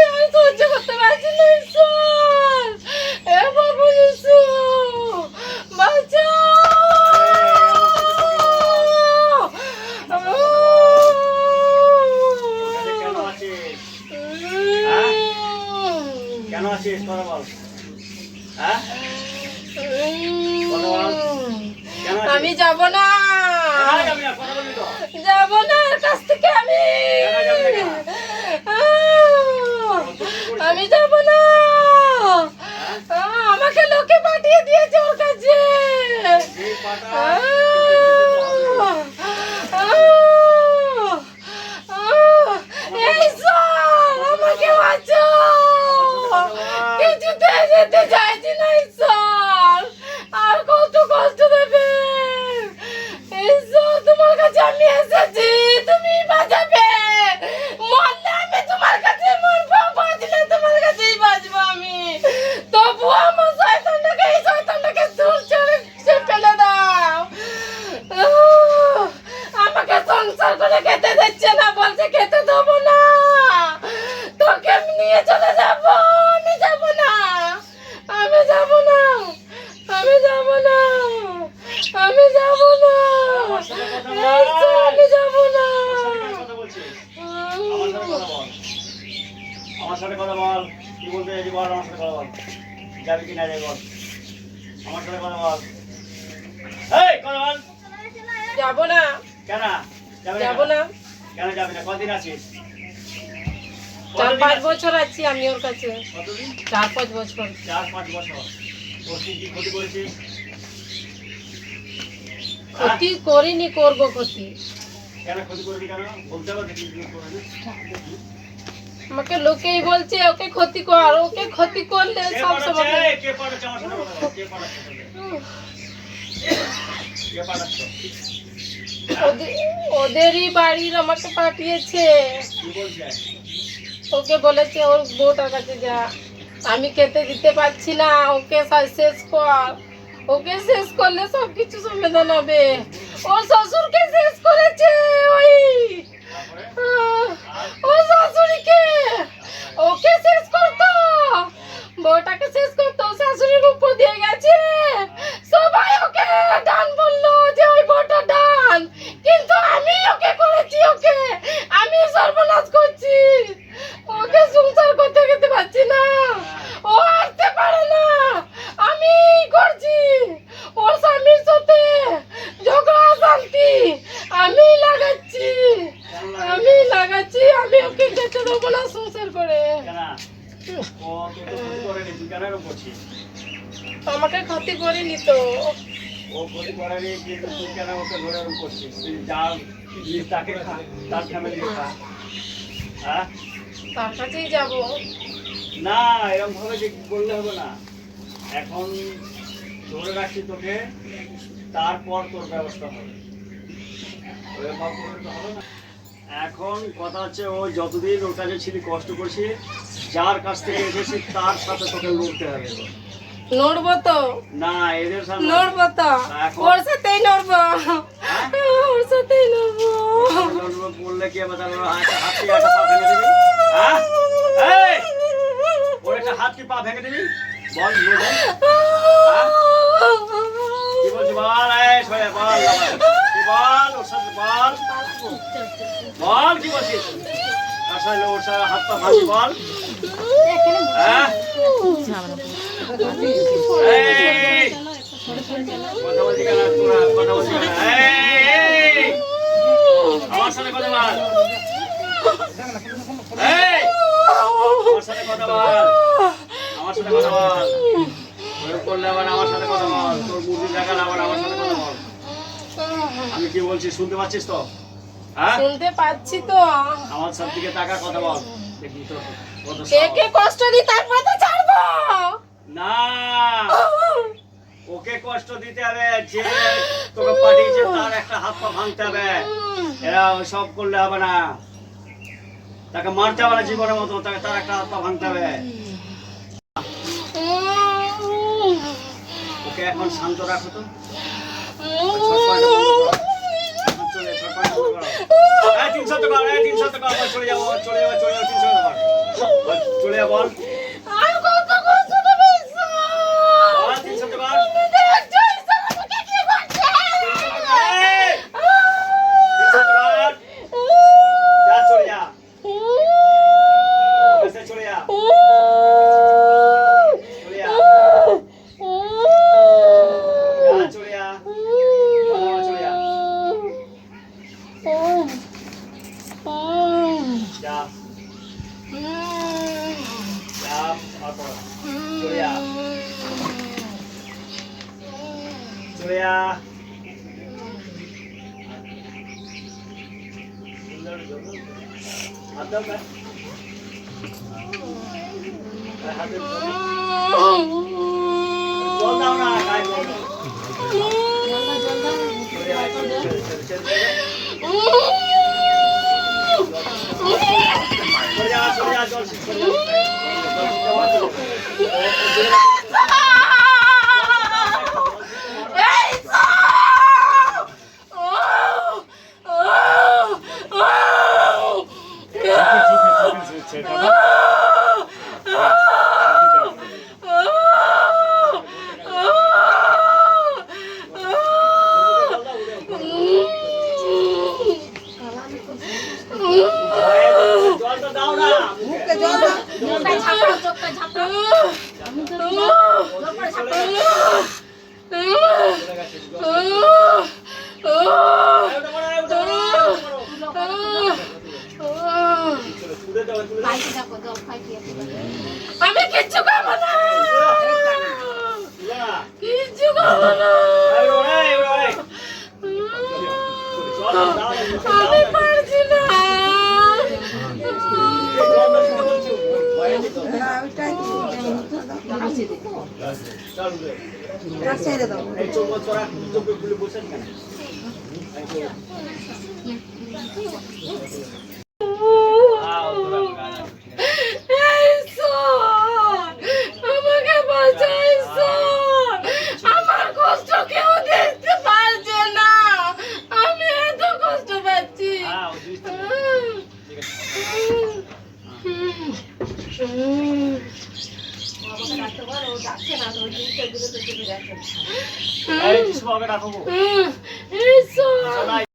আমি সহ্য করতে পারছি না ঈশ্বর। এ বাবু ইসু বাঁচাও। কেন আছিস কথা বল। হ্যাঁ কথা বল। আমি যাব না, যাব না ওর কাছ থেকে। আমি যাব না। আমাকে লোকে পাঠিয়ে দিয়েছে ওর কাছে। আমাকে বাঁচাও, কিছুতে যেতে চাইছি না ঈশ্বর। আর কত কষ্ট দেবে ঈশ্বর, তোমার কাছে আমি এসেছি, তুমি বাঁচাবে। মরলে আমি তোমার কাছে মরবো, বাঁচলে তোমার কাছেই বাঁচবো আমি। তবু আমার শয়তানটাকে, এই শয়তানটাকে দূর ছেড়ে ফেলে দাও। আমাকে সংসার করে খেতে দিচ্ছে না, বলছে খেতে দেবো না, তোকে নিয়ে চলে যাবো। আমি যাব না, আমি যাব না, আমি যাব না, আমি যাব না, আমি যাব না। আমার সাথে কথা বল। কি বলতে চাইছি বল, আমার সাথে কথা বল। যাবি কি না যাবি বল, আমার সাথে কথা বল। এই কথা বল। যাব না। কেন যাব না? কেন যাবি না? কতদিন আছিস? 4-5 বছর আছি আমি ওর কাছে। কতদিন? 4-5 বছর। 4-5 বছর। তোর কি ক্ষতি করেছিস? ক্ষতি করিনি, করবো ক্ষতি। কেন ক্ষতি করবি? কেন বলতে হবে কি করবি? আমাকে লোকেই বলছে ওকে ক্ষতি কর, ওকে ক্ষতি করলে সব সময়। কে পাঠাচ্ছে আমার সাথে কথা বল? কে পাঠাচ্ছে? কে পাঠাচ্ছে? ওদেরই বাড়ির আমাকে পাঠিয়েছে। কি বলছে? ওকে বলেছে ওর বউটার কাছে যা, আমি খেতে দিতে পারছি না, ওকে শেষ কর। ওকে শেষ করলে সব কিছু সমাধান হবে। ও শ্বশুরকে শেষ করেছে, ওই ও শাশুড়িকে। ওকে শেষ করতো, বউটাকে শেষ করতো, শাশুড়ির উপর দিয়ে গেছে। সবাই ওকে ডান বললো যে ওই বউটা ডান, কিন্তু আমি ওকে করেছি, ওকে আমি সর্বনাশ করছি। ওকে সংসার করতে খেতে পারছি না, ও আসতে পারে না, আমি করছি। ওর স্বামীর সাথে ঝগড়া শান্তি আমি লাগাচ্ছি, আমি লাগাচ্ছি। আমি ওকে যেতে দেবো না সংসার করে। ও তো ক্ষতি করেনি, তুই কেন এরকম করছিস? আমাকে ক্ষতি করিনি তো। ও ক্ষতি করেনি, কিন্তু তুই কেন ওকে ধরে এরকম করছিস? তুই যা জিনিস তাকে খা, তার ফ্যামিলি খা। হ্যাঁ তার কাছেই যাব না, এরকম ভাবে যে করলে হবে না। এখন ধরে রাখছি তোকে, তারপর তোর ব্যবস্থা হবে। ওরকম করলে তো হবে না। এখন কথা হচ্ছে, ও যতদিন ওর কাছে ছিলি, কষ্ট করছি, যার কাছ থেকে এসেছি তার সাথে তোকে লড়তে হবে। নড়বো তো, না এদের সামনে নড়বো তো, ওর সাথেই নড়বো, ওর সাথেই নড়বো। বললে কি হবে? তাহলে হাত কি একটা পা ভেঙে দিবি? হ্যাঁ ওর একটা হাত কি পা ভেঙে দিবি? বল কি বলছি বল। এই শোয়া বল, কি বল ওর সাথে বল, বল কি বলছিস? আসলে ওর সাথে হাত পা ভাঙি বল। হ্যাঁ কথা বলছি কেন? তোরা কথা বলছি কেন? আমার সাথে কথা বল। আমার সাথে কথা বল, আমার সাথে কথা বল। করলে আবার আমার সাথে কথা বল। তোর মুরগি দেখালে আবার আমার সাথে কথা বল। আমি কি বলছি শুনতে পাচ্ছিস তো? হ্যাঁ শুনতে পাচ্ছি তো। আমার সব দিকে টাকা কথা বল। দেখি তো কত একে কষ্ট দি, তারপরে তো ছাড়বো না। ওকে কষ্ট দিতে হবে, যে তোকে পাঠিয়েছে তার একটা হাত পা ভাঙতে হবে। এরা সব করলে হবে না, তাকে মারতে হবে না জীবনের মতো, তাকে তার একটা হাত পা ভাঙতে হবে। ওকে এখন শান্ত রাখো তো। চলে যাবো, চলে যাবো, চলে যাবো, 300 টাকা। বল আর কত কষ্ট দেবে ঈশ্বর? বল 3 শব্দ বল তুমি দেখছো ঈশ্বর আমাকে কি করছে? এই! 3 শব্দ বল যা চলে যা এসে চলে যা চলে যা যা চলে যা চলে যা যা যা আর পড়া চলে যা চলে যা হাত দাও না হাতে জল দাও না গায়ে জল দাও চলে যা চলে যা চলে যা জল শেষ করে জলটা দাও না মুখে জল দাও চোখটা ঝাপড়াও, চোখটা ঝাপড়াও। আমি কিচ্ছু খাবো না, কিচ্ছু খাবো না, আমি পারছি না। আমাকে বাঁচাও ঈশ্বর, আমার কষ্ট কেউ দেখতে পারছে না, আমি এত কষ্ট পাচ্ছি। ঈশ্বর